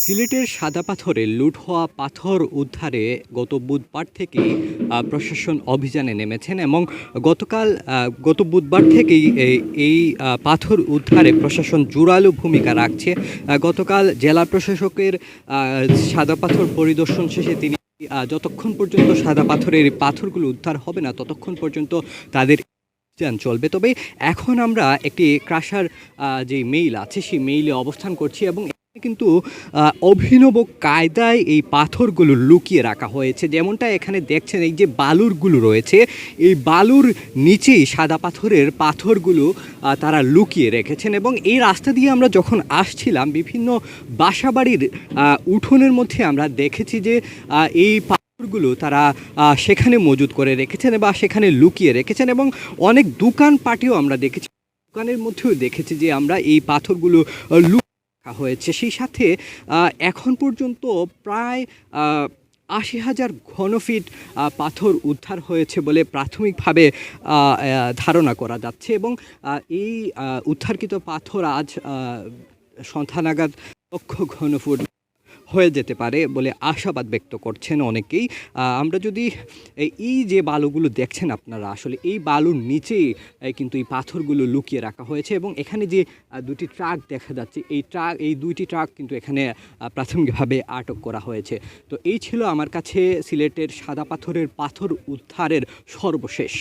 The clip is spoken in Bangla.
সিলেটের সাদা পাথরে লুট হওয়া পাথর উদ্ধারে গত বুধবার থেকেই প্রশাসন অভিযানে নেমেছেন এবং গত বুধবার থেকেই পাথর উদ্ধারে প্রশাসন জোরালো ভূমিকা রাখছে। গতকাল জেলা প্রশাসকের সাদা পাথর পরিদর্শন শেষে তিনি যতক্ষণ পর্যন্ত সাদা পাথরের পাথরগুলো উদ্ধার হবে না ততক্ষণ পর্যন্ত তাদের অভিযান চলবে। তবে এখন আমরা একটি ক্রাশার যে মেইল আছে সেই মেইলে অবস্থান করছি এবং কিন্তু অভিনব কায়দায় এই পাথরগুলো লুকিয়ে রাখা হয়েছে। যেমনটা এখানে দেখছেন, এই যে বালুরগুলো রয়েছে, এই বালুর নিচেই সাদা পাথরের পাথরগুলো তারা লুকিয়ে রেখেছেন। এবং এই রাস্তা দিয়ে আমরা যখন আসছিলাম বিভিন্ন বাসাবাড়ির উঠোনের মধ্যে আমরা দেখেছি যে এই পাথরগুলো তারা সেখানে মজুত করে রেখেছেন বা সেখানে লুকিয়ে রেখেছেন। এবং অনেক দোকানপাটেও আমরা দেখেছি, দোকানের মধ্যেও দেখেছি যে আমরা এই পাথরগুলো হয়েছে। সেই সাথে এখন পর্যন্ত প্রায় ৮০,০০০ ঘনফিট পাথর উদ্ধার হয়েছে বলে প্রাথমিকভাবে ধারণা করা যাচ্ছে। এবং এই উদ্ধারকৃত পাথর আজ সন্ধ্যা নাগাদ ১,০০,০০০ ঘনফুট হয়ে যেতে পারে বলে আশাবাদ ব্যক্ত করছেন অনেকেই। আমরা যদি এই যে বালুগুলো দেখছেন আপনারা, আসলে এই বালুর নিচেই কিন্তু এই পাথরগুলো লুকিয়ে রাখা হয়েছে। এবং এখানে যে দুটি ট্রাক দেখা যাচ্ছে, এই দুইটি ট্রাক কিন্তু এখানে প্রাথমিকভাবে আটক করা হয়েছে। তো এই ছিল আমার কাছে সিলেটের সাদা পাথরের পাথর উদ্ধারের সর্বশেষ।